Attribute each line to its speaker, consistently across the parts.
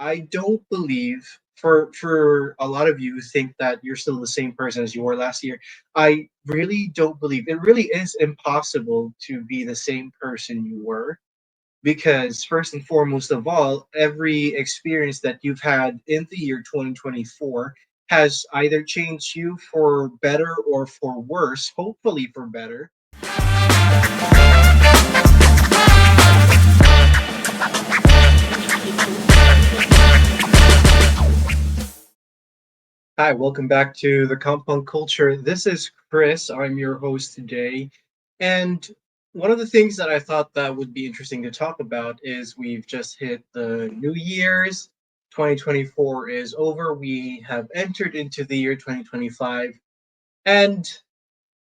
Speaker 1: I don't believe for a lot of you who think that you're still the same person as you were last year. I really don't believe it really is impossible to be the same person you were, because first and foremost of all, every experience that you've had in the year 2024 has either changed you for better or for worse, hopefully for better. Hi, welcome back to the Compound Culture. This is Chris. I'm your host today. And one of the things that I thought that would be interesting to talk about is we've just hit the New Year's. 2024 is over. We have entered into the year 2025. And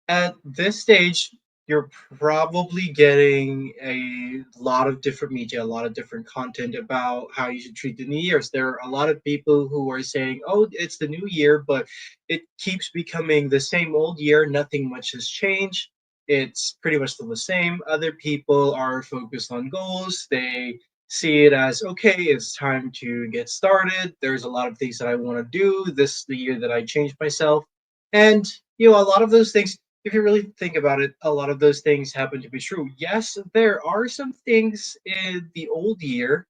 Speaker 1: at this stage, you're probably getting a lot of different media, a lot of different content about how you should treat the New Year's. There are a lot of people who are saying, oh, it's the new year, but it keeps becoming the same old year. Nothing much has changed. It's pretty much still the same. Other people are focused on goals. They see it as, okay, it's time to get started. There's a lot of things that I want to do. This is the year that I changed myself. And, a lot of those things, if you really think about it, a lot of those things happen to be true. Yes, there are some things in the old year,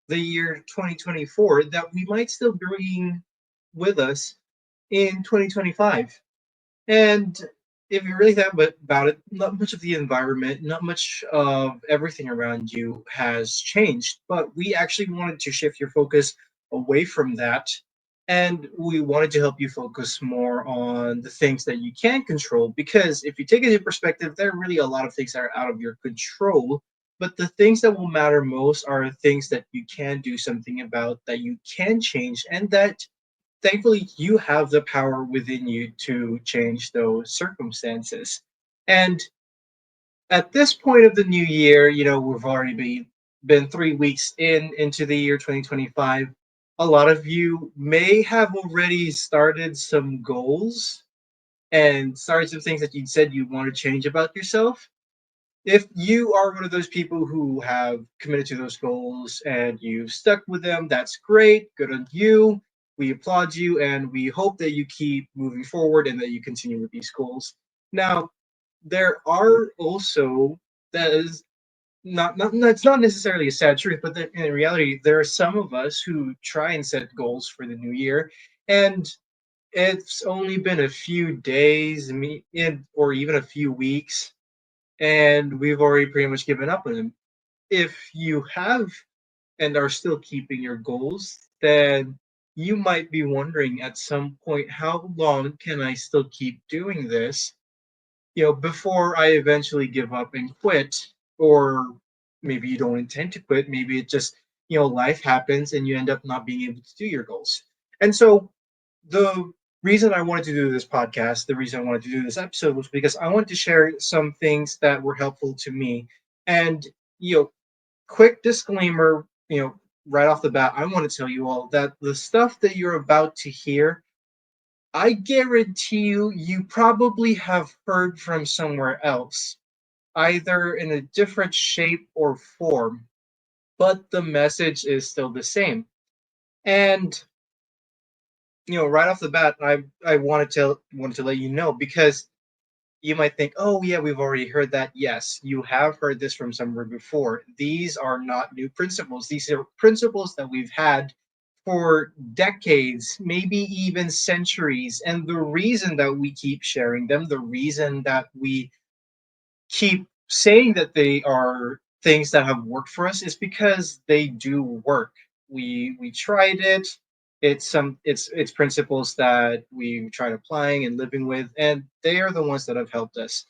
Speaker 1: the year 2024, that we might still bring with us in 2025. And if you really think about it, not much of the environment, not much of everything around you has changed. But we actually wanted to shift your focus away from that. And we wanted to help you focus more on the things that you can control. Because if you take it into perspective, there are really a lot of things that are out of your control. But the things that will matter most are things that you can do something about, that you can change, and that thankfully you have the power within you to change those circumstances. And at this point of the new year, we've already been 3 weeks into the year 2025. A lot of you may have already started some goals and started some things that you said you want to change about yourself. If you are one of those people who have committed to those goals and you've stuck with them, that's great. Good on you. We applaud you, and we hope that you keep moving forward and that you continue with these goals. Now, there are also, that is not it's not necessarily a sad truth, but in reality, there are some of us who try and set goals for the new year, and it's only been a few days, or even a few weeks, and we've already pretty much given up on them. If you have and are still keeping your goals, then you might be wondering at some point, how long can I still keep doing this? Before I eventually give up and quit, or maybe you don't intend to quit, maybe it just, life happens and you end up not being able to do your goals. And so the reason I wanted to do this podcast, the reason I wanted to do this episode was because I wanted to share some things that were helpful to me. And, quick disclaimer, right off the bat, I want to tell you all that the stuff that you're about to hear, I guarantee you probably have heard from somewhere else, either in a different shape or form, but the message is still the same. And right off the bat, I wanted to let you know, because you might think, oh yeah, we've already heard that. Yes, you have heard this from somewhere before. These are not new principles. These are principles that we've had for decades, maybe even centuries. And the reason that we keep sharing them, the reason that we keep saying that they are things that have worked for us, is because they do work. We tried it. It's principles that we tried applying and living with, and they are the ones that have helped us.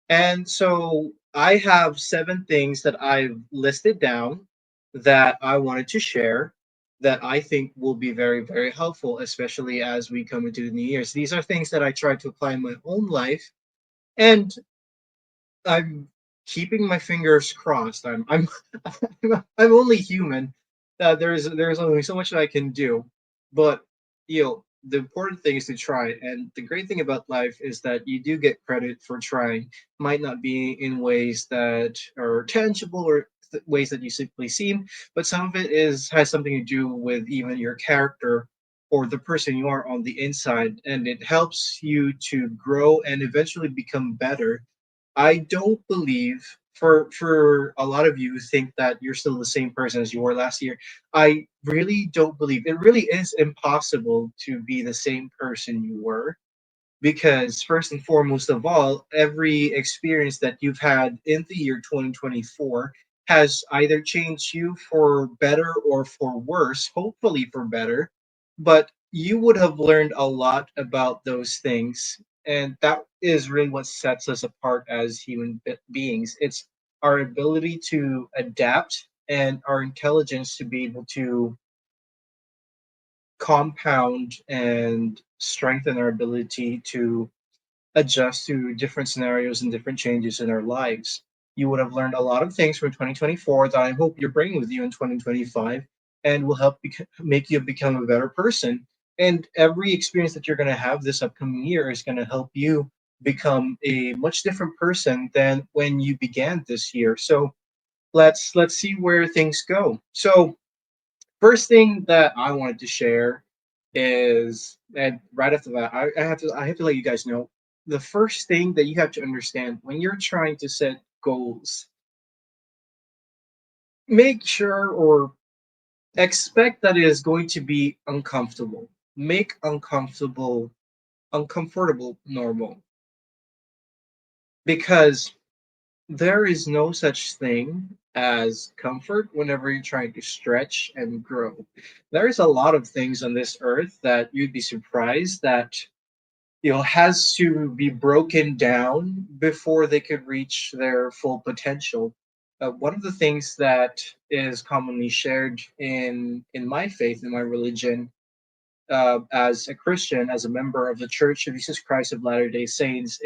Speaker 1: And so I have 7 things that I've listed down that I wanted to share, that I think will be very, very helpful, especially as we come into the new year's. These are things that I try to apply in my own life, and I'm keeping my fingers crossed. I'm only human. There's only so much that I can do, but the important thing is to try. And the great thing about life is that you do get credit for trying. Might not be in ways that are tangible or ways that you simply seem, but some of it is has something to do with even your character or the person you are on the inside, and it helps you to grow and eventually become better. I don't believe for a lot of you who think that you're still the same person as you were last year. I really don't believe it really is impossible to be the same person you were, because first and foremost of all, every experience that you've had in the year 2024 has either changed you for better or for worse, hopefully for better, but you would have learned a lot about those things, and that is really what sets us apart as beings. It's our ability to adapt and our intelligence to be able to compound and strengthen our ability to adjust to different scenarios and different changes in our lives. You would have learned a lot of things from 2024 that I hope you're bringing with you in 2025 and will help make you become a better person. And every experience that you're going to have this upcoming year is going to help you become a much different person than when you began this year. So let's see where things go. So first thing that I wanted to share is, and right after that, I have to let you guys know, the first thing that you have to understand when you're trying to set goals, make sure or expect that it is going to be uncomfortable. Make uncomfortable normal, because there is no such thing as comfort whenever you're trying to stretch and grow. There's a lot of things on this earth that you'd be surprised that has to be broken down before they could reach their full potential. One of the things that is commonly shared in my faith, in my religion, as a Christian, as a member of the Church of Jesus Christ of Latter Day Saints,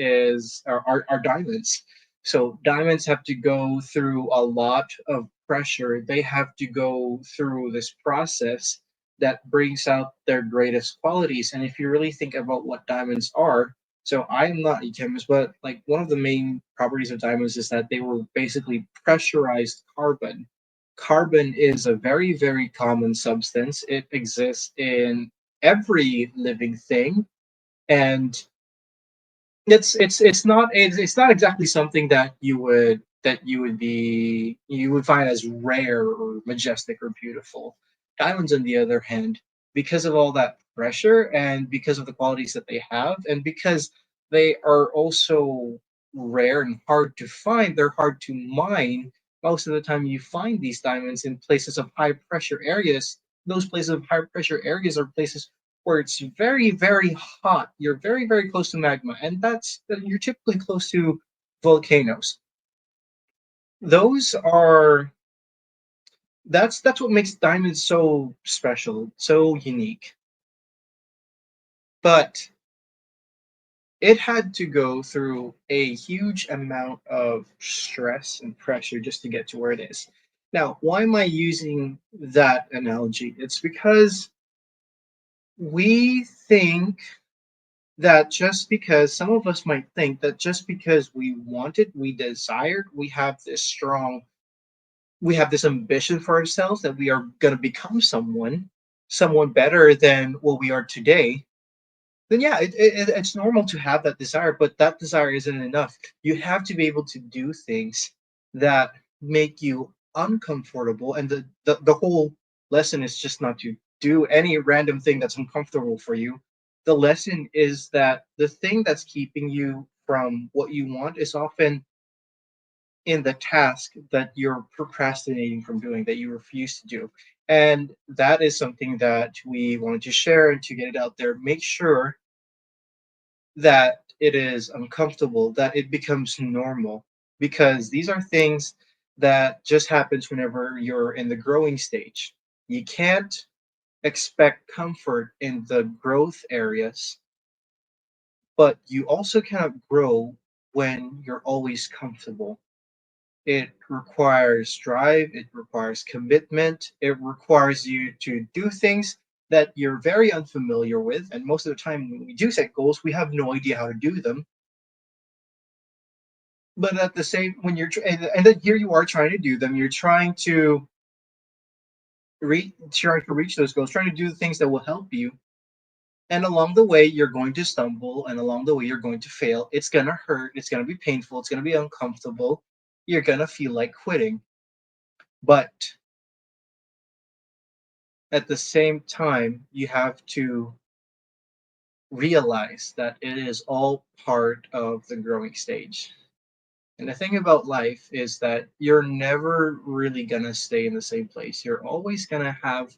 Speaker 1: are diamonds. So diamonds have to go through a lot of pressure. They have to go through this process that brings out their greatest qualities. And if you really think about what diamonds are, so I'm not a chemist, but like one of the main properties of diamonds is that they were basically pressurized carbon. Carbon is a very, very common substance. It exists in every living thing, and it's not exactly something that you would find as rare or majestic or beautiful. Diamonds, on the other hand, because of all that pressure and because of the qualities that they have, and because they are also rare and hard to find, they're hard to mine. Most of the time, you find these diamonds in places of high pressure areas. Those places of high pressure areas are places where it's very, very hot. You're very, very close to magma, and you're typically close to volcanoes. Those are that's what makes diamonds so special, so unique. But it had to go through a huge amount of stress and pressure just to get to where it is. Now, why am I using that analogy? It's because we think that just because some of us might think that just because we wanted, we desired, we have this ambition for ourselves that we are going to become someone better than what we are today, then yeah, it's normal to have that desire, but that desire isn't enough. You have to be able to do things that make you uncomfortable, and the whole lesson is just not to do any random thing that's uncomfortable for you. The lesson is that the thing that's keeping you from what you want is often in the task that you're procrastinating from doing, that you refuse to do. And that is something that we wanted to share and to get it out there. Make sure that it is uncomfortable, that it becomes normal, because these are things that just happens whenever you're in the growing stage. You can't expect comfort in the growth areas, but you also cannot grow when you're always comfortable. It requires drive, it requires commitment, it requires you to do things that you're very unfamiliar with. And most of the time, when we do set goals, we have no idea how to do them. But at the same when and then here you are trying to do them, you're trying to reach those goals, trying to do the things that will help you. And along the way, you're going to stumble, and along the way, you're going to fail. It's gonna hurt. It's gonna be painful. It's gonna be uncomfortable. You're gonna feel like quitting. But at the same time, you have to realize that it is all part of the growing stage. And the thing about life is that you're never really gonna stay in the same place. You're always gonna have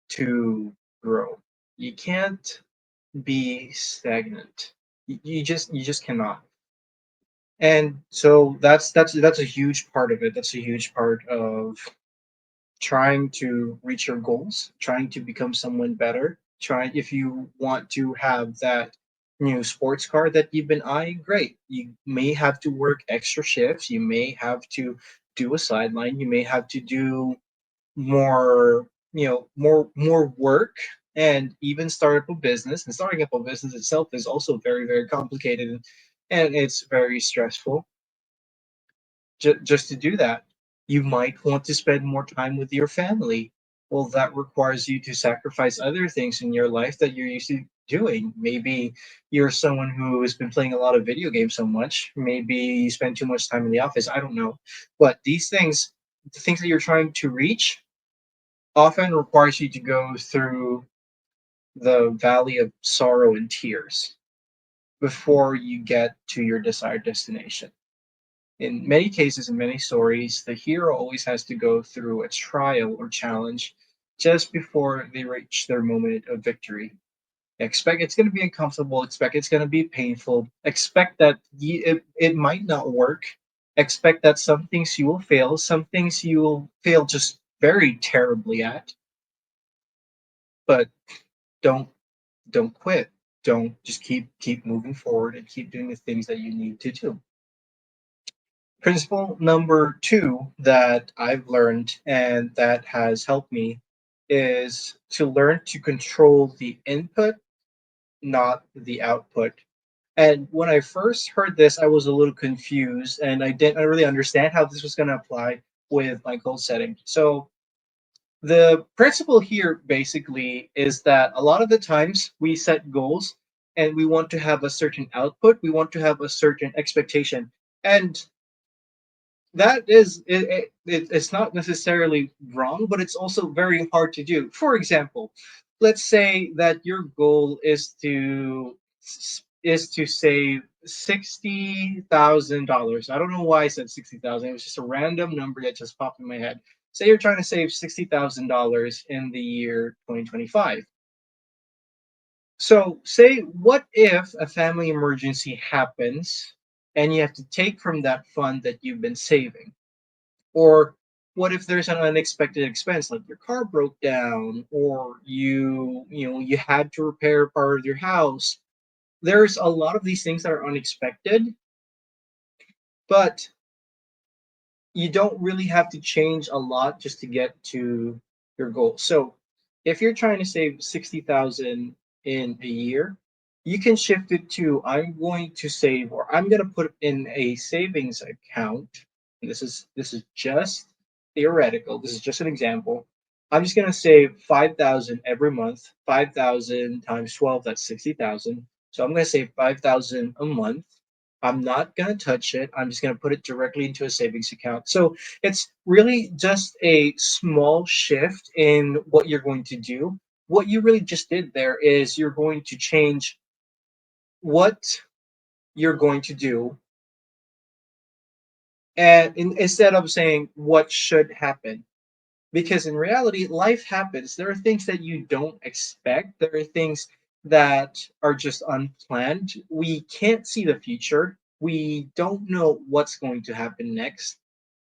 Speaker 1: to grow. You can't be stagnant. You just cannot. And so that's a huge part of it. That's a huge part of trying to reach your goals, trying to become someone better. Trying if you want to have that new sports car that you've been eyeing, great. You may have to work extra shifts. You may have to do a sideline. You may have to do more, more work and even start up a business. And starting up a business itself is also very, very complicated and it's very stressful just to do that. You might want to spend more time with your family. Well, that requires you to sacrifice other things in your life that you're used to doing. Maybe you're someone who has been playing a lot of video games so much. Maybe you spend too much time in the office. I don't know. But these things, the things that you're trying to reach, often requires you to go through the valley of sorrow and tears before you get to your desired destination. In many cases, in many stories, the hero always has to go through a trial or challenge just before they reach their moment of victory. Expect it's going to be uncomfortable, expect it's going to be painful, expect that it might not work, expect that some things you will fail, some things you will fail just very terribly at, but don't don't quit. Don't just keep moving forward and keep doing the things that you need to do. Principle number two that I've learned and that has helped me is to learn to control the input, not the output. And when I first heard this, I was a little confused and I didn't really understand how this was going to apply with my goal setting. So, the principle here basically is that a lot of the times we set goals and we want to have a certain output, we want to have a certain expectation. And that is it's not necessarily wrong, but it's also very hard to do. For example, let's say that your goal is to save $60,000. I don't know why I said 60,000. It was just a random number that just popped in my head. Say you're trying to save $60,000 in the year 2025. So, say what if a family emergency happens and you have to take from that fund that you've been saving? Or what if there's an unexpected expense like your car broke down or you had to repair part of your house? There's a lot of these things that are unexpected, but you don't really have to change a lot just to get to your goal. So if you're trying to save 60,000 in a year, you can shift it to I'm going to save or I'm going to put in a savings account. And this is just theoretical. This is just an example. I'm just going to save 5,000 every month. 5,000 times 12, that's 60,000. So I'm going to save 5,000 a month. I'm not going to touch it. I'm just going to put it directly into a savings account. So it's really just a small shift in what you're going to do. What you really just did there is you're going to change what you're going to do, and instead of saying what should happen, because in reality life happens. There are things that you don't expect, there are things that are just unplanned. We can't see the future, we don't know what's going to happen next.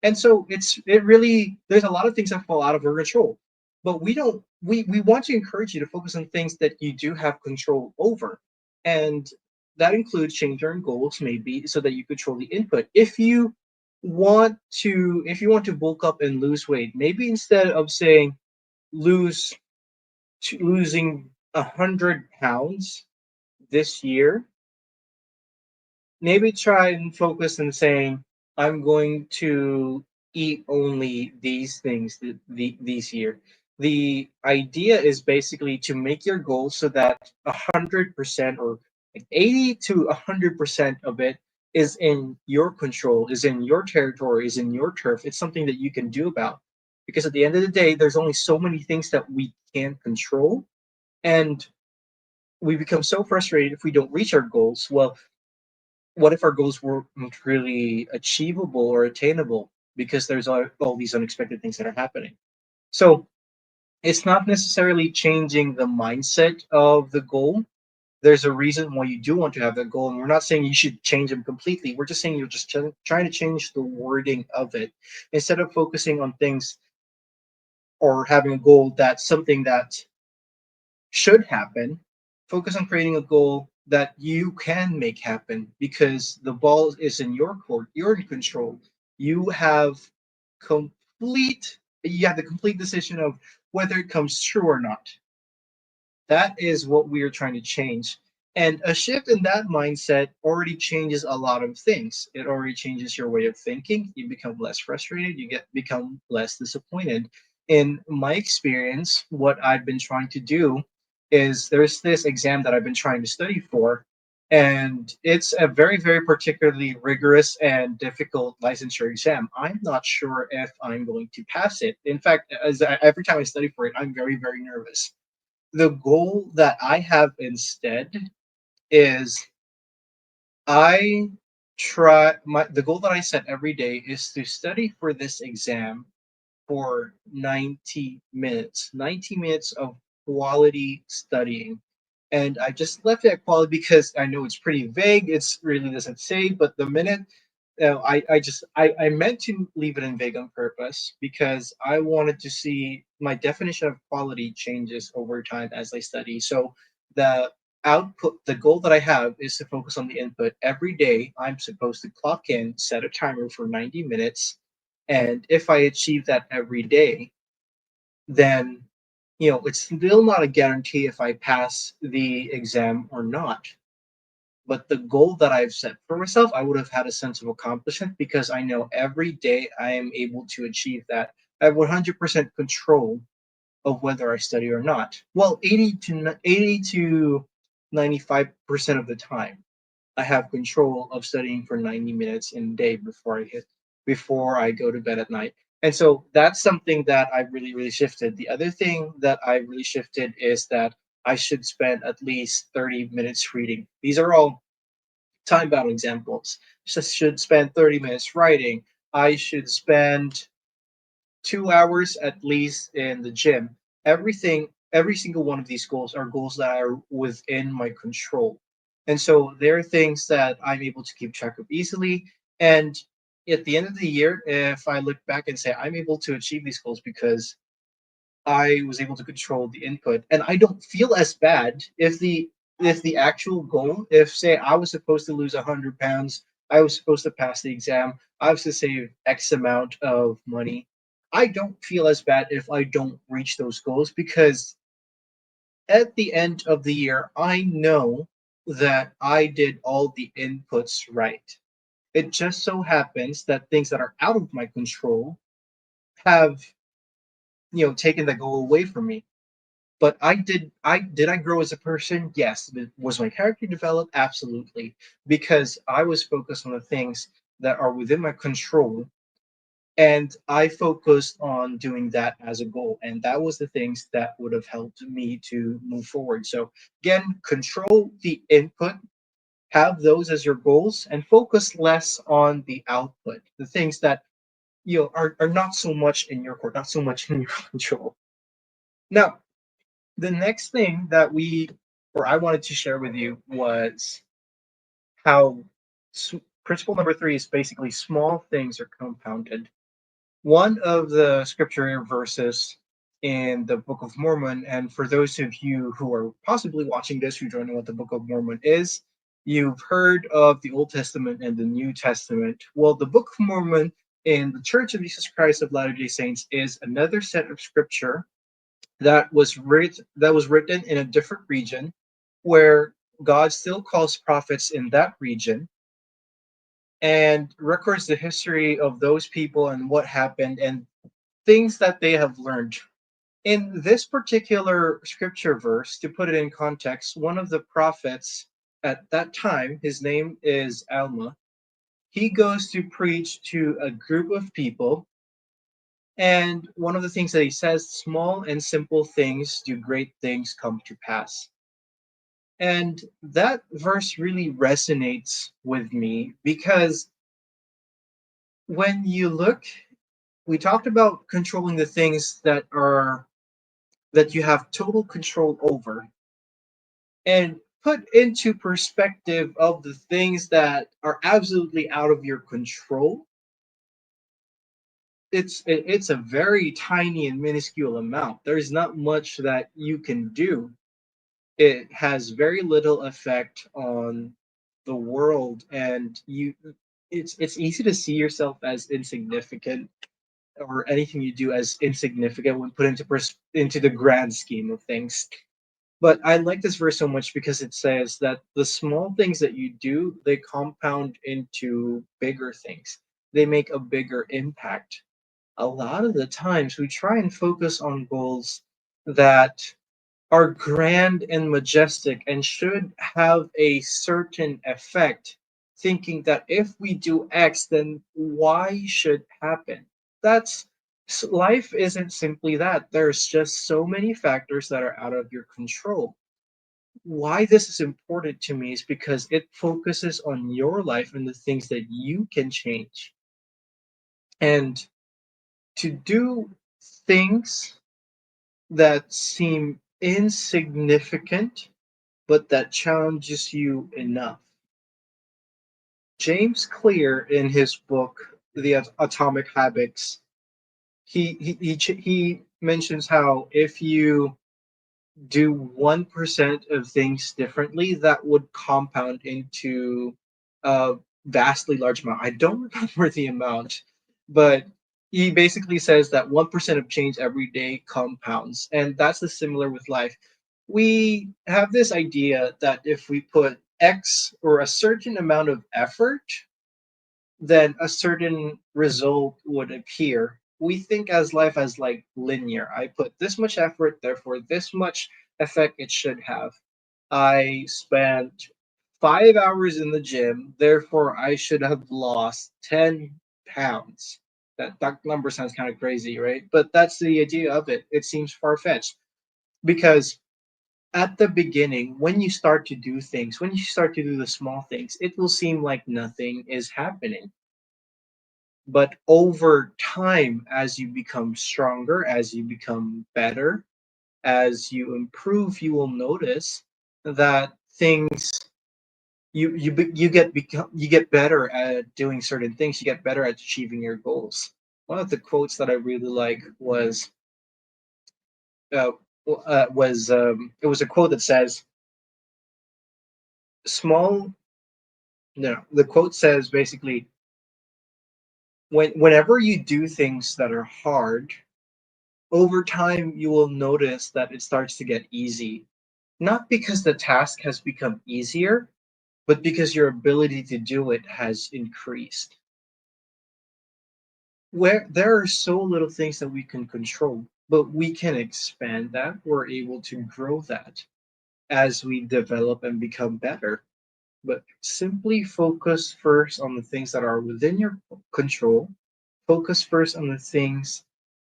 Speaker 1: And so it really there's a lot of things that fall out of our control, but we don't we want to encourage you to focus on things that you do have control over. And that includes changing your goals maybe so that you control the input. If you want to bulk up and lose weight, maybe instead of saying lose losing 100 pounds this year, maybe try and focus on saying I'm going to eat only these things these year. The idea is basically to make your goal so that 100% or like 80 to 100% of it is in your control, is in your territory, is in your turf. It's something that you can do about. Because at the end of the day, there's only so many things that we can control. And we become so frustrated if we don't reach our goals. Well, what if our goals weren't really achievable or attainable because there's all these unexpected things that are happening? So it's not necessarily changing the mindset of the goal. There's a reason why you do want to have that goal, and we're not saying you should change them completely. We're just saying you're just trying to change the wording of it instead of focusing on things or having a goal that's something that should happen. Focus on creating a goal that you can make happen because the ball is in your court. You're in control. You have you have the complete decision of whether it comes true or not. That is what we are trying to change. And a shift in that mindset already changes a lot of things. It already changes your way of thinking. You become less frustrated, you get become less disappointed. In my experience, what I've been trying to do is there's this exam that I've been trying to study for, and it's a very, very particularly rigorous and difficult licensure exam. I'm not sure if I'm going to pass it. In fact, every time I study for it, I'm very, very nervous. The goal that I have instead is I the goal that I set every day is to study for this exam for 90 minutes. 90 minutes of quality studying. And I just left it at quality because I know it's pretty vague. It's really doesn't say, but the minute I meant to leave it in vague on purpose because I wanted to see my definition of quality changes over time as I study. So the the goal that I have is to focus on the input. Every day I'm supposed to clock in, set a timer for 90 minutes, and if I achieve that every day, then it's still not a guarantee if I pass the exam or not. But the goal that I've set for myself, I would have had a sense of accomplishment because I know every day I am able to achieve that. I have 100% control of whether I study or not. Well, 80 to 95% of the time, I have control of studying for 90 minutes in a day before I go to bed at night. And so that's something that I really, really shifted. The other thing that I really shifted is that I should spend at least 30 minutes reading. These are all time bound examples. So I should spend 30 minutes writing. I should spend 2 hours at least in the gym. Every single one of these goals are goals that are within my control. And so they're things that I'm able to keep track of easily. And at the end of the year, if I look back and say I'm able to achieve these goals because I was able to control the input, and I don't feel as bad if the actual goal, if say I was supposed to lose 100 pounds, I was supposed to pass the exam, I was to save X amount of money. I don't feel as bad if I don't reach those goals because at the end of the year, I know that I did all the inputs right. It just so happens that things that are out of my control have, taken the goal away from me. But I grow as a person? Yes. Was my character developed? Absolutely. Because I was focused on the things that are within my control, and I focused on doing that as a goal. And that was the things that would have helped me to move forward. So again, control the input, have those as your goals, and focus less on the output. The things that are not so much in your court, not so much in your control. Now, the next thing that I wanted to share with you was how principle number three is basically small things are compounded. One of the scripture verses in the Book of Mormon, and for those of you who are possibly watching this who don't know what the Book of Mormon is, you've heard of the Old Testament and the New Testament. Well, the Book of Mormon in the Church of Jesus Christ of Latter-day Saints is another set of scripture that was written in a different region where God still calls prophets in that region, and records the history of those people and what happened and things that they have learned. In this particular scripture verse, to put it in context, one of the prophets at that time, his name is Alma, he goes to preach to a group of people. And one of the things that he says, small and simple things do great things come to pass. And that verse really resonates with me because when you look, we talked about controlling the things that you have total control over, and put into perspective of the things that are absolutely out of your control. It's a very tiny and minuscule amount. There's not much that you can do. It has very little effect on the world, and it's easy to see yourself as insignificant, or anything you do as insignificant when put into the grand scheme of things. But I like this verse so much because it says that the small things that you do, they compound into bigger things. They make a bigger impact. A lot of the times we try and focus on goals that are grand and majestic and should have a certain effect, thinking that if we do X, then Y should happen. That's Life isn't simply that. There's just so many factors that are out of your control. Why this is important to me is because it focuses on your life and the things that you can change. And to do things that seem insignificant but that challenges you enough. James Clear, in his book The Atomic Habits, he mentions how if you do 1% of things differently, that would compound into a vastly large amount. I don't remember the amount, but he basically says that 1% of change every day compounds. And that's the similar with life. We have this idea that if we put X or a certain amount of effort, then a certain result would appear. We think as life as like linear. I put this much effort, therefore this much effect it should have. I spent 5 hours in the gym, therefore I should have lost 10 pounds. That number sounds kind of crazy, right? But that's the idea of it. It seems far fetched because at the beginning, when you start to do things, when you start to do the small things, it will seem like nothing is happening. But over time, as you become stronger, as you become better, as you improve, you will notice that things you get better at doing certain things. You get better at achieving your goals. One of the quotes that I really like uh, it was a quote that says, "Small." No, the quote says basically, whenever you do things that are hard, over time you will notice that it starts to get easy. Not because the task has become easier, but because your ability to do it has increased. Where there are so little things that we can control, but we can expand that. We're able to grow that as we develop and become better. But simply focus first on the things that are within your control. Focus first on the things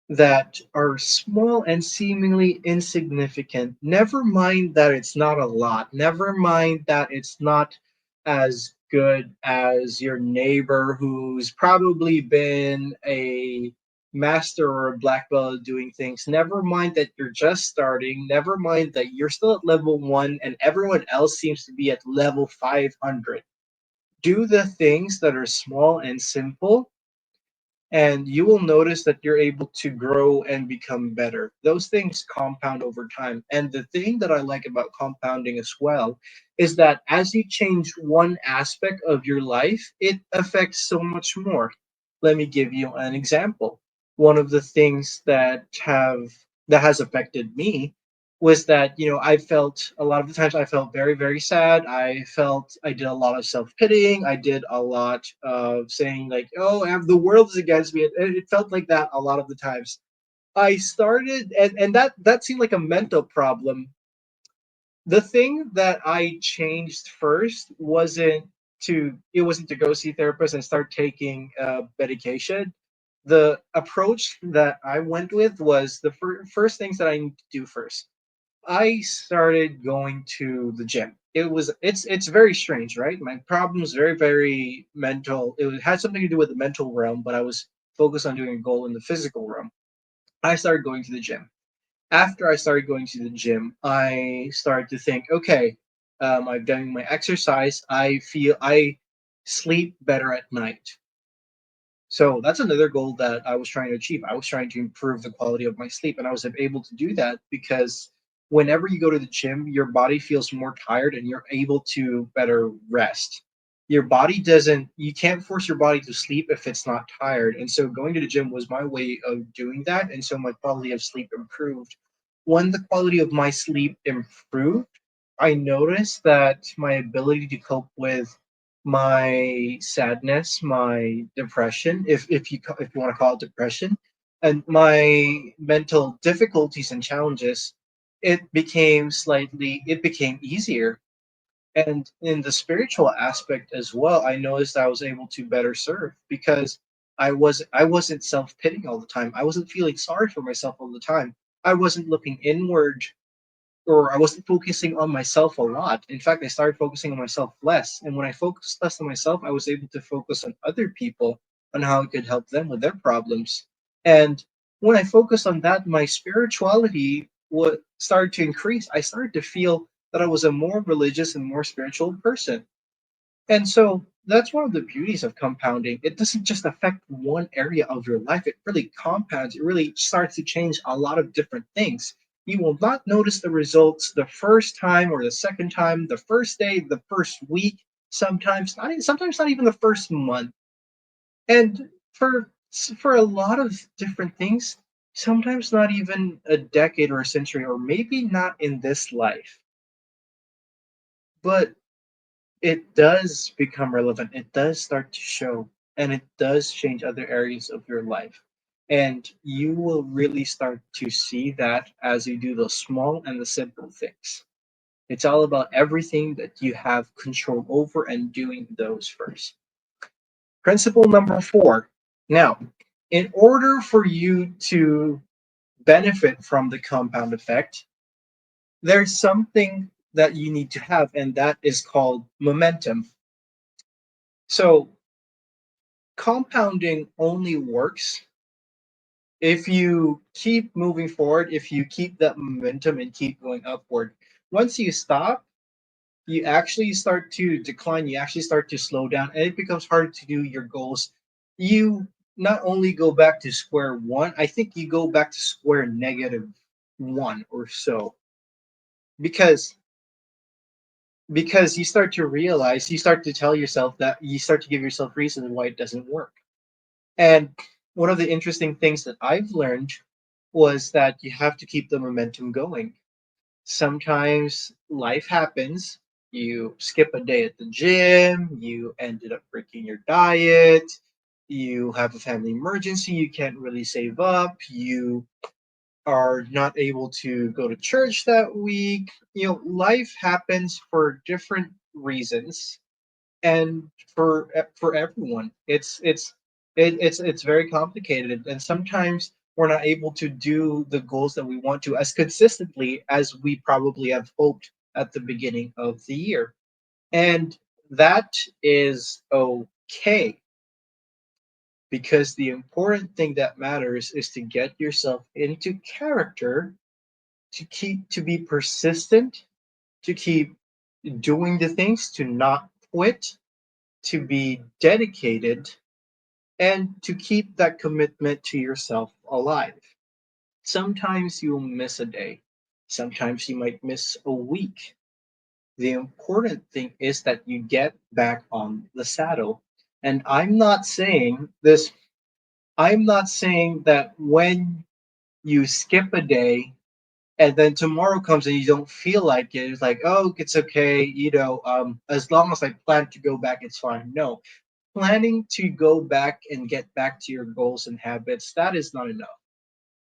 Speaker 1: that are small and seemingly insignificant. Never mind that it's not a lot. Never mind that it's not as good as your neighbor who's probably been a master or a black belt at doing things. Never mind that you're just starting. Never mind that you're still at level 1 and everyone else seems to be at level 500. Do the things that are small and simple, and you will notice that you're able to grow and become better. Those things compound over time. And the thing that I like about compounding as well is that as you change one aspect of your life, it affects so much more. Let me give you an example. One of the things that has affected me was that I felt a lot of the times I felt very very sad. I did a lot of self-pitying. I did a lot of saying like, oh, the world is against me. It felt like that a lot of the times. I started, and that seemed like a mental problem. The thing that I changed first wasn't to go see therapists and start taking medication. The approach that I went with was the first things that I need to do first. I started going to the gym. It's very strange, right? My problem is very very mental. Had something to do with the mental realm, but I was focused on doing a goal in the physical realm. I started going to the gym. After I started going to the gym, I started to think, okay, I've done my exercise. I feel I sleep better at night. So that's another goal that I was trying to achieve. I was trying to improve the quality of my sleep, and I was able to do that because whenever you go to the gym, your body feels more tired and you're able to better rest. Your body doesn't, you can't force your body to sleep if it's not tired. And so going to the gym was my way of doing that. And so my quality of sleep improved. When the quality of my sleep improved, I noticed that my ability to cope with my sadness, my depression, if you want to call it depression, and my mental difficulties and challenges, it became easier. And in the spiritual aspect as well, I noticed I was able to better serve because I wasn't self-pitying all the time. I wasn't feeling sorry for myself all the time. I wasn't looking inward, or I wasn't focusing on myself a lot. In fact, I started focusing on myself less. And when I focused less on myself, I was able to focus on other people, on how I could help them with their problems. And when I focused on that, my spirituality would started to increase. I started to feel that I was a more religious and more spiritual person. And so that's one of the beauties of compounding. It doesn't just affect one area of your life, it really compounds. It really starts to change a lot of different things. You will not notice the results the first time or the second time, the first day, the first week, sometimes not even the first month. And for a lot of different things, sometimes not even a decade or a century, or maybe not in this life. But it does become relevant. It does start to show, and it does change other areas of your life. And you will really start to see that as you do the small and the simple things. It's all about everything that you have control over and doing those first. Principle number 4. Now, in order for you to benefit from the compound effect, there's something that you need to have, and that is called momentum. So, compounding only works if you keep moving forward, if you keep that momentum and keep going upward. Once you stop, you actually start to decline, you actually start to slow down, and it becomes harder to do your goals. You not only go back to square one, I think you go back to square negative one or so, because you start to realize, you start to tell yourself that, you start to give yourself reasons why it doesn't work. And one of the interesting things that I've learned was that you have to keep the momentum going. Sometimes life happens. You skip a day at the gym, you ended up breaking your diet, you have a family emergency, you can't really save up, you are not able to go to church that week. Life happens for different reasons, and for everyone it's very complicated, and sometimes we're not able to do the goals that we want to as consistently as we probably have hoped at the beginning of the year, and that is okay, because the important thing that matters is to get yourself into character, to be persistent, to keep doing the things, to not quit, to be dedicated, and to keep that commitment to yourself alive. Sometimes you'll miss a day, sometimes you might miss a week. The important thing is that you get back on the saddle. And I'm not saying that when you skip a day, And then tomorrow comes and you don't feel like it. It's like, oh, it's okay, as long as I plan to go back, it's fine. No, planning to go back and get back to your goals and habits, that is not enough.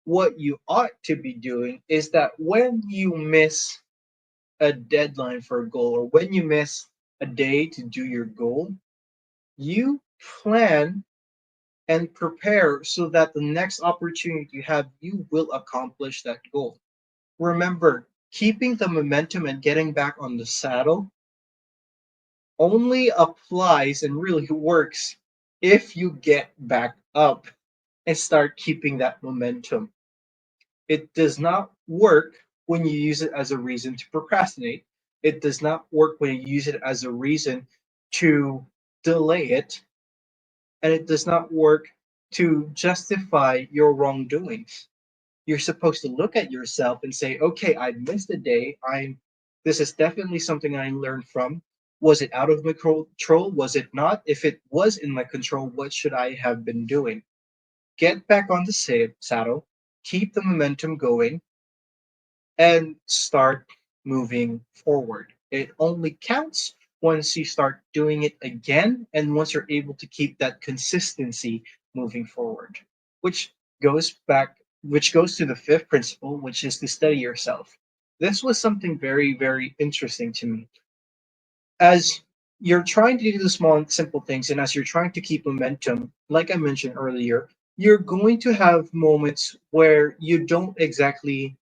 Speaker 1: What you ought to be doing is that when you miss a deadline for a goal, or when you miss a day to do your goal, you plan and prepare so that the next opportunity you have, you will accomplish that goal. Remember, keeping the momentum and getting back on the saddle only applies and really works if you get back up and start keeping that momentum. It does not work when you use it as a reason to procrastinate. It does not work when you use it as a reason to delay it. And it does not work to justify your wrongdoings. You're supposed to look at yourself and say, okay, I missed a day. This is definitely something I learned from. Was it out of my control? Was it not? If it was in my control, what should I have been doing? Get back on the saddle, keep the momentum going, and start moving forward. It only counts once you start doing it again and once you're able to keep that consistency moving forward, which goes to the fifth principle, which is to study yourself. This was something very, very interesting to me. As you're trying to do the small and simple things, and as you're trying to keep momentum, like I mentioned earlier, you're going to have moments where you don't exactly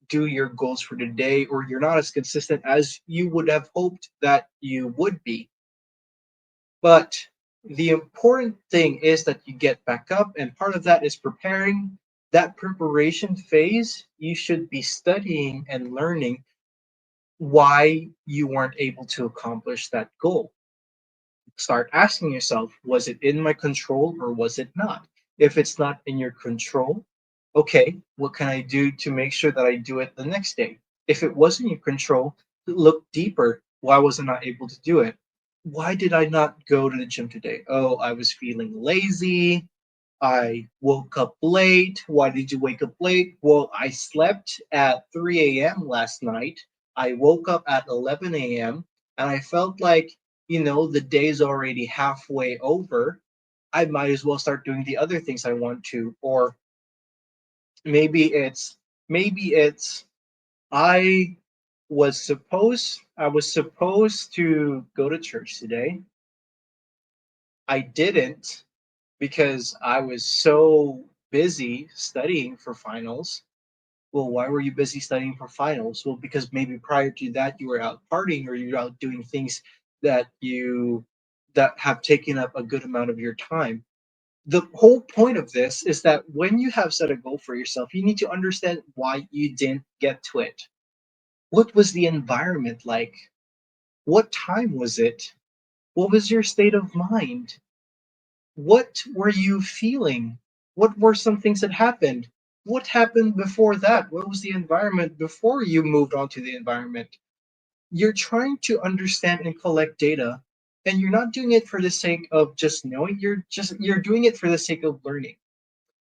Speaker 1: do your goals for the day, or you're not as consistent as you would have hoped that you would be. But the important thing is that you get back up, and part of that is preparing. That preparation phase, you should be studying and learning why you weren't able to accomplish that goal. Start asking yourself, was it in my control or was it not? If it's not in your control, okay, what can I do to make sure that I do it the next day? If it was in your control, look deeper. Why was I not able to do it? Why did I not go to the gym today? Oh, I was feeling lazy. I woke up late. Why did you wake up late? Well, I slept at 3 a.m. last night. I woke up at 11 a.m. and I felt like, the day's already halfway over. I might as well start doing the other things I want to. Or maybe it's I I was supposed to go to church today. I didn't because I was so busy studying for finals. Well, why were you busy studying for finals? Well, because maybe prior to that you were out partying or you're out doing things that you that have taken up a good amount of your time. The whole point of this is that when you have set a goal for yourself, you need to understand why you didn't get to it. What was the environment like? What time was it? What was your state of mind? What were you feeling? What were some things that happened? What happened before that? What was the environment before you moved on to the environment? You're trying to understand and collect data, and you're not doing it for the sake of just knowing, you're doing it for the sake of learning.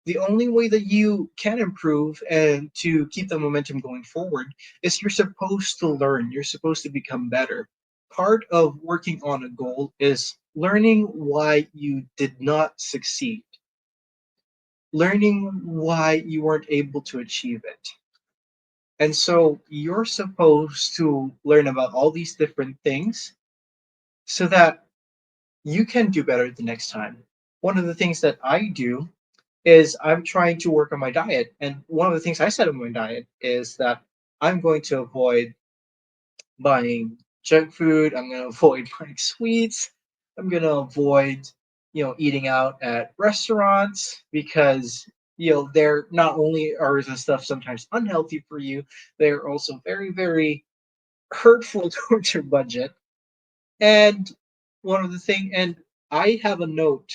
Speaker 1: The only way that you can improve and to keep the momentum going forward is you're supposed to learn, you're supposed to become better. Part of working on a goal is learning why you did not succeed, learning why you weren't able to achieve it. And so you're supposed to learn about all these different things so that you can do better the next time. One of the things that I do is I'm trying to work on my diet. And one of the things I said on my diet is that I'm going to avoid buying junk food. I'm going to avoid buying sweets. I'm going to avoid, eating out at restaurants because, they're not only are the stuff sometimes unhealthy for you, they're also very, very hurtful towards your budget. And one of the thing, and I have a note,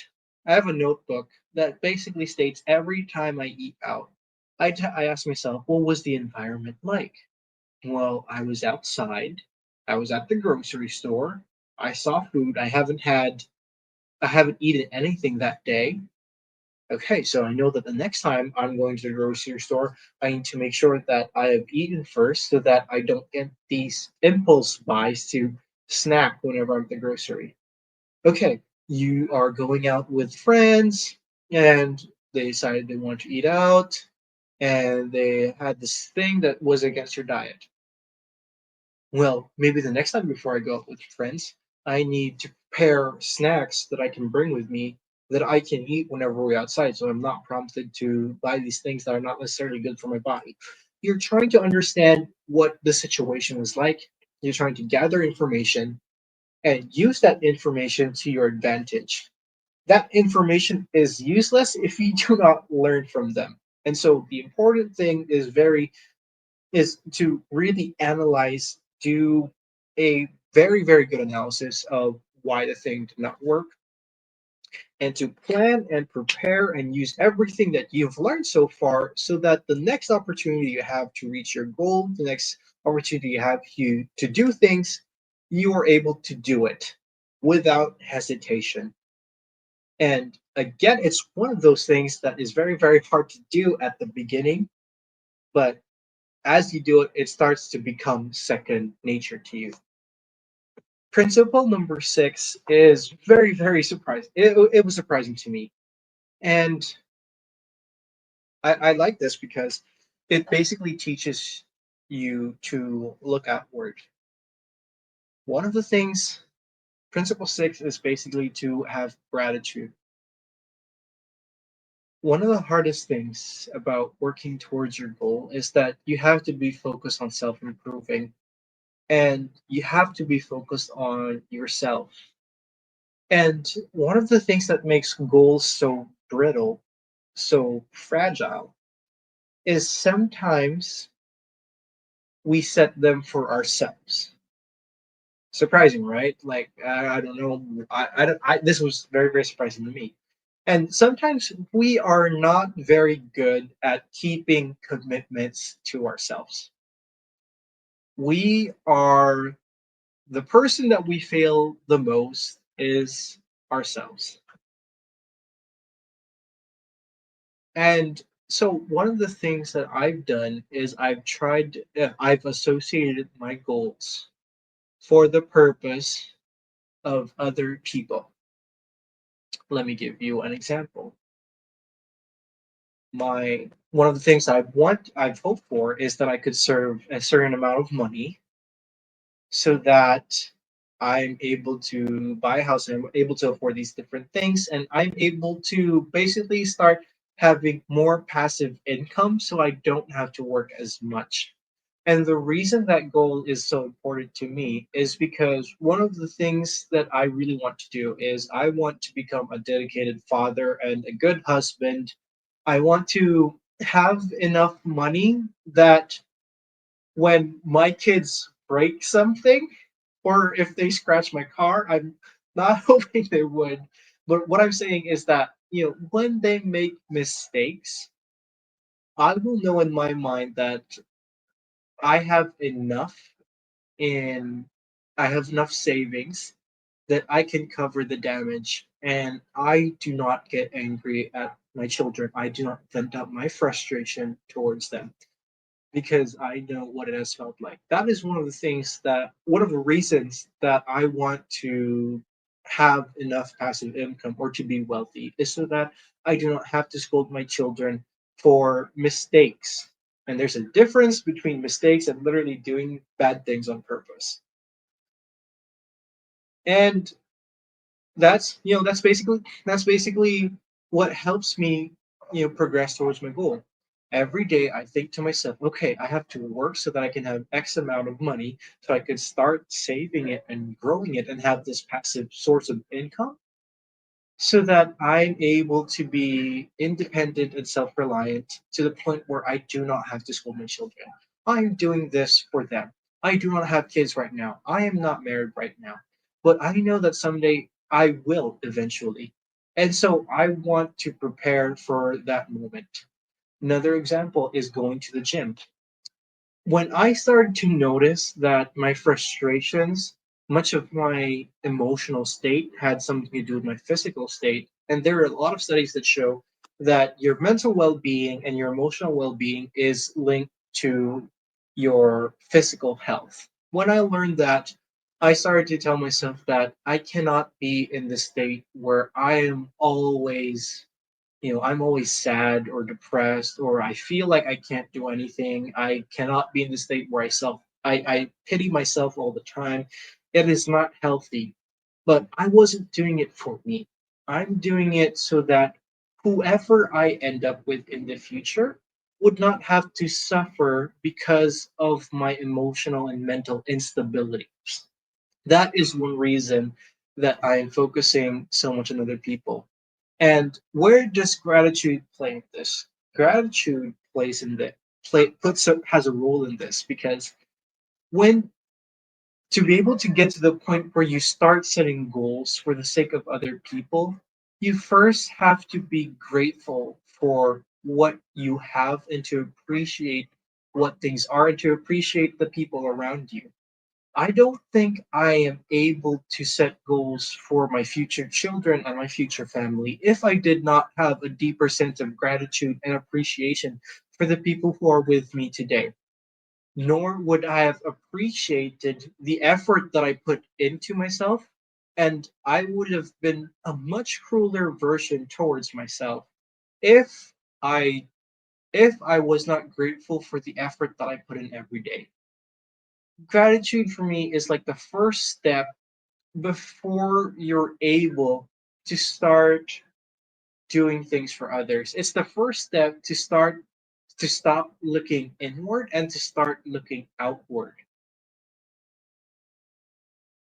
Speaker 1: I have a notebook that basically states every time I eat out, I ask myself, what was the environment like? Well, I was outside, I was at the grocery store, I saw food, I haven't eaten anything that day. Okay, so I know that the next time I'm going to the grocery store, I need to make sure that I have eaten first so that I don't get these impulse buys to snack whenever I'm at the grocery. Okay, you are going out with friends and they decided they want to eat out and they had this thing that was against your diet. Well, maybe the next time before I go out with friends, I need to prepare snacks that I can bring with me that I can eat whenever we're outside. So I'm not prompted to buy these things that are not necessarily good for my body. You're trying to understand what the situation was like. You're trying to gather information and use that information to your advantage. That information is useless if you do not learn from them. And so the important thing is to really analyze, do a very, very good analysis of why the thing did not work, and to plan and prepare and use everything that you've learned so far so that the next opportunity you have to reach your goal, the next opportunity you have to do things, you are able to do it without hesitation. And again, it's one of those things that is very, very hard to do at the beginning, but as you do it, it starts to become second nature to you. Principle number six is very, very surprising. It was surprising to me. And I like this because it basically teaches you to look outward. One of the things, principle six is basically to have gratitude. One of the hardest things about working towards your goal is that you have to be focused on self improving and you have to be focused on yourself. And one of the things that makes goals so brittle, so fragile, is sometimes we set them for ourselves. Surprising, right? Like I don't know. This was very very surprising to me. And sometimes we are not very good at keeping commitments to ourselves. We are the person that we fail the most is ourselves. And so one of the things that I've done is I've associated my goals for the purpose of other people. Let me give you an example. My One of the things I've hoped for is that I could serve a certain amount of money so that I'm able to buy a house and I'm able to afford these different things and I'm able to basically start having more passive income so I don't have to work as much. And the reason that goal is so important to me is because one of the things that I really want to do is I want to become a dedicated father and a good husband. I want to have enough money that when my kids break something or if they scratch my car, I'm not hoping they would. But what I'm saying is that, when they make mistakes, I will know in my mind that I have enough in I have enough savings that I can cover the damage and I do not get angry at my children. I do not vent out my frustration towards them because I know what it has felt like. That is one of the reasons that I want to have enough passive income or to be wealthy is so that I do not have to scold my children for mistakes. And there's a difference between mistakes and literally doing bad things on purpose. And that's basically what helps me progress towards my goal. Every day I think to myself, okay, I have to work so that I can have X amount of money so I could start saving it and growing it and have this passive source of income so that I'm able to be independent and self-reliant to the point where I do not have to school my children. I'm doing this for them. I do not have kids right now. I am not married right now. But I know that someday I will eventually. And so I want to prepare for that moment. Another example is going to the gym. When I started to notice that my frustrations, much of my emotional state had something to do with my physical state, and there are a lot of studies that show that your mental well-being and your emotional well-being is linked to your physical health. When I learned that, I started to tell myself that I cannot be in the state where I am always, I'm always sad or depressed, or I feel like I can't do anything. I cannot be in the state where I pity myself all the time. It is not healthy. But I wasn't doing it for me. I'm doing it so that whoever I end up with in the future would not have to suffer because of my emotional and mental instability. That is one reason that I'm focusing so much on other people. And where does gratitude play in this? Gratitude plays in that has a role in this because when to be able to get to the point where you start setting goals for the sake of other people, you first have to be grateful for what you have and to appreciate what things are and to appreciate the people around you. I don't think I am able to set goals for my future children and my future family if I did not have a deeper sense of gratitude and appreciation for the people who are with me today. Nor would I have appreciated the effort that I put into myself, and I would have been a much crueler version towards myself if I if I was not grateful for the effort that I put in every day. Gratitude for me is like the first step before you're able to start doing things for others. It's the first step to stop looking inward and to start looking outward.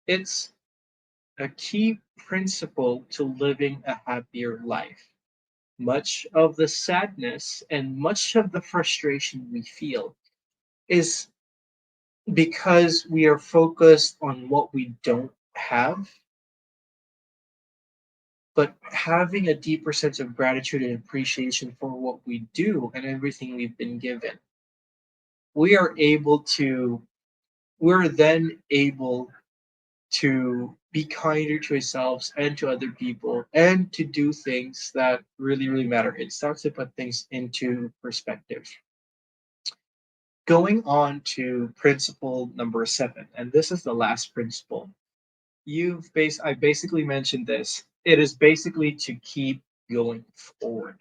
Speaker 1: It's a key principle to living a happier life. Much of the sadness and much of the frustration we feel is because we are focused on what we don't have, but having a deeper sense of gratitude and appreciation for what we do and everything we've been given. We are able to, we're then able to be kinder to ourselves and to other people and to do things that really, really matter. It starts to put things into perspective. Going on to principle number 7, and this is the last principle. I basically mentioned this. It is basically to keep going forward.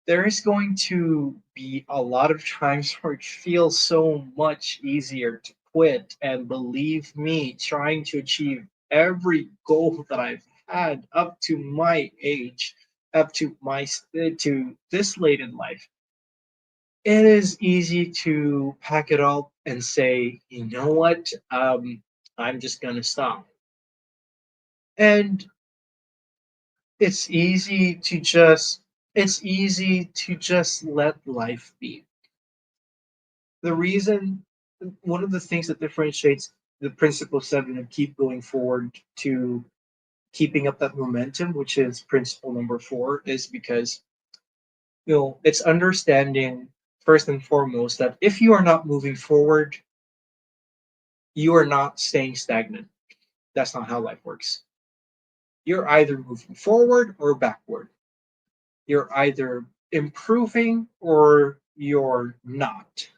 Speaker 1: There is going to be a lot of times where it feels so much easier to quit. And believe me, trying to achieve every goal that I've had up to my age, up to to this late in life, it is easy to pack it all and say, you know what, I'm just gonna stop. And it's easy to just let life be. The reason One of the things that differentiates the principle 7 and keep going forward to keeping up that momentum, which is principle number 4, is because it's understanding first and foremost that if you are not moving forward, you are not staying stagnant. That's not how life works. You're either moving forward or backward. You're either improving or you're not.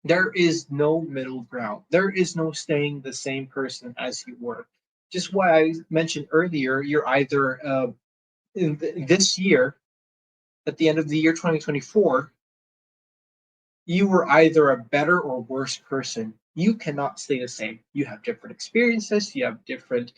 Speaker 1: There is no middle ground. There is no staying the same person as you were. Just why I mentioned earlier, you're either this year, at the end of the year 2024, you were either a better or worse person. You cannot stay the same. You have different experiences, you have different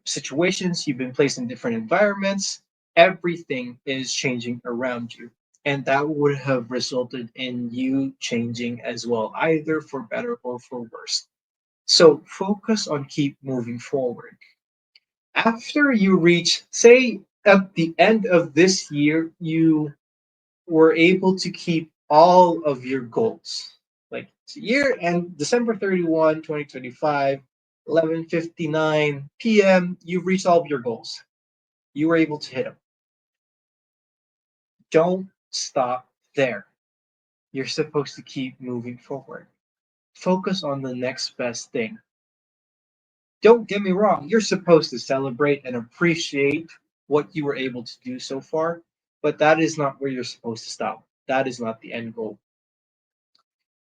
Speaker 1: situations, you've been placed in different environments. Everything is changing around you, and that would have resulted in you changing as well, either for better or for worse. So focus on keep moving forward. After you reach, say, at the end of this year, you were able to keep all of your goals. Like it's year end December 31, 2025, 11:59 p.m. You've reached all of your goals. You were able to hit them. Don't stop there. You're supposed to keep moving forward. Focus on the next best thing. Don't get me wrong, you're supposed to celebrate and appreciate what you were able to do so far, but that is not where you're supposed to stop. That is not the end goal.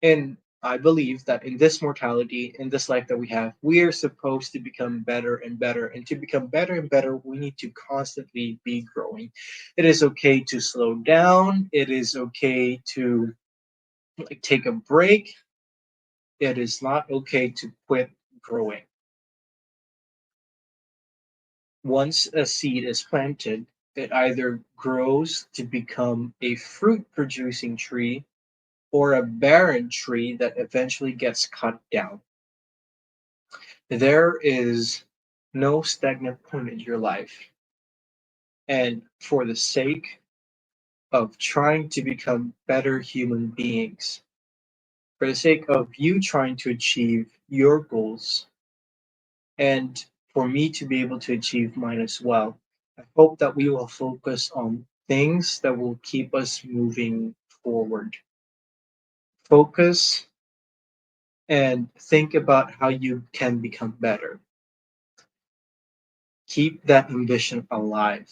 Speaker 1: And I believe that in this mortality, in this life that we have, we are supposed to become better and better. And to become better and better, we need to constantly be growing. It is okay to slow down. It is okay to like take a break. It is not okay to quit growing. Once a seed is planted, it either grows to become a fruit producing tree or a barren tree that eventually gets cut down. There is no stagnant point in your life. And for the sake of trying to become better human beings, for the sake of you trying to achieve your goals, and for me to be able to achieve mine as well, I hope that we will focus on things that will keep us moving forward. Focus and think about how you can become better. Keep that ambition alive.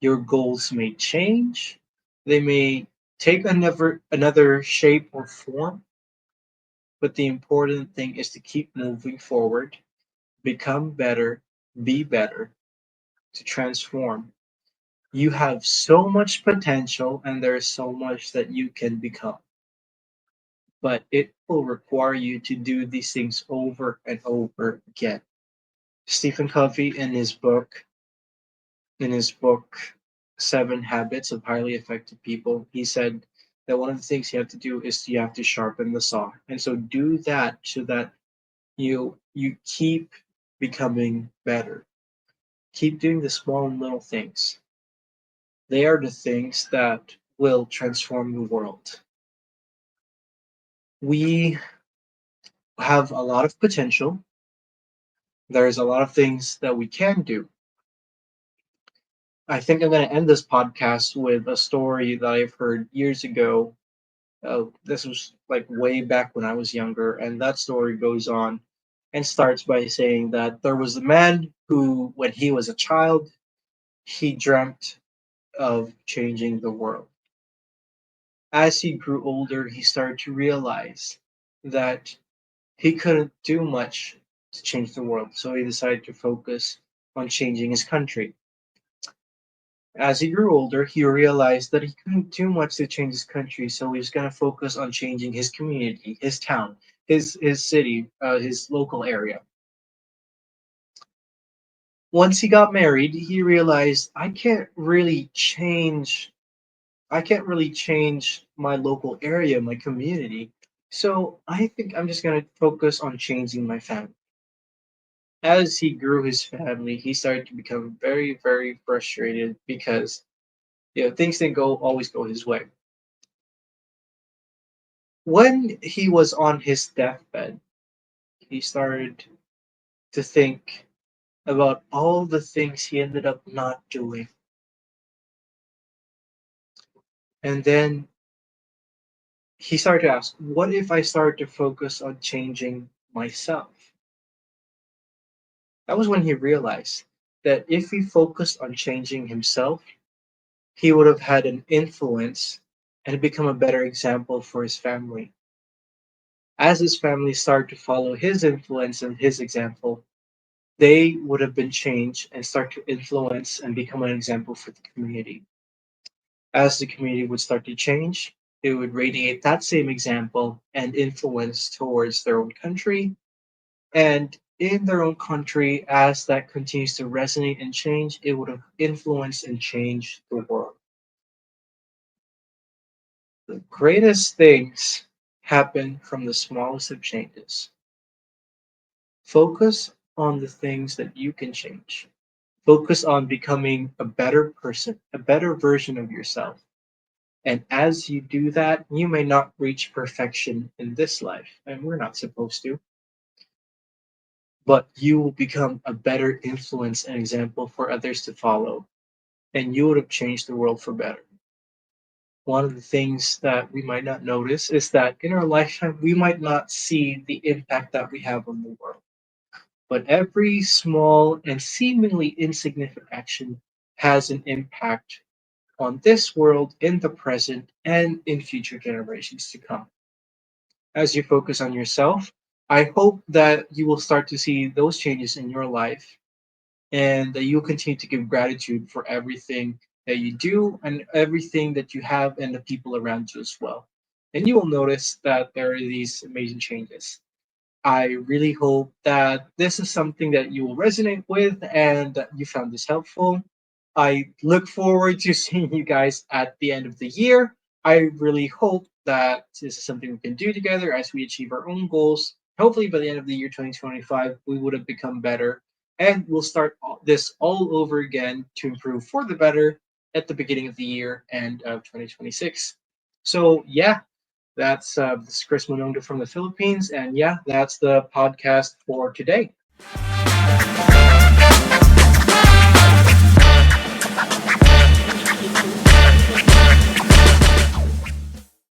Speaker 1: Your goals may change, they may take another shape or form, but the important thing is to keep moving forward, become better, be better, to transform. You have so much potential and there's so much that you can become, but it will require you to do these things over and over again. Stephen Covey in his book Seven Habits of Highly Effective People, he said that one of the things you have to do is you have to sharpen the saw. And so do that so that you keep becoming better. Keep doing the small and little things. They are the things that will transform the world. We have a lot of potential. There's a lot of things that we can do. I think I'm going to end this podcast with a story that I've heard years ago. This was like way back when I was younger, and that story goes on and starts by saying that there was a man who, when he was a child, he dreamt of changing the world. As he grew older, he started to realize that he couldn't do much to change the world, so he decided to focus on changing his country. As he grew older, he realized that he couldn't do much to change his country, so he was going to focus on changing his community, his town, his city, his local area. Once he got married, he realized I can't really change my local area, my community. So I think I'm just going to focus on changing my family. As he grew his family, he started to become very, very frustrated because things didn't go always go his way. When he was on his deathbed, he started to think about all the things he ended up not doing. And then he started to ask, what if I started to focus on changing myself? That was when he realized that if he focused on changing himself, he would have had an influence and become a better example for his family. As his family started to follow his influence and his example, they would have been changed and start to influence and become an example for the community. As the community would start to change, it would radiate that same example and influence towards their own country. And in their own country, as that continues to resonate and change, it would have influenced and changed the world. The greatest things happen from the smallest of changes. Focus on the things that you can change. Focus on becoming a better person, a better version of yourself. And as you do that, you may not reach perfection in this life, and we're not supposed to, but you will become a better influence and example for others to follow, and you would have changed the world for better. One of the things that we might not notice is that in our lifetime, we might not see the impact that we have on the world. But every small and seemingly insignificant action has an impact on this world in the present and in future generations to come. As you focus on yourself, I hope that you will start to see those changes in your life and that you'll continue to give gratitude for everything that you do and everything that you have and the people around you as well. And you will notice that there are these amazing changes. I really hope that this is something that you will resonate with and that you found this helpful. I look forward to seeing you guys at the end of the year. I really hope that this is something we can do together as we achieve our own goals. Hopefully, by the end of the year 2025, we would have become better and we'll start this all over again to improve for the better at the beginning of the year and of 2026. So, yeah, this is Chris Manongdo from the Philippines, and yeah, that's the podcast for today.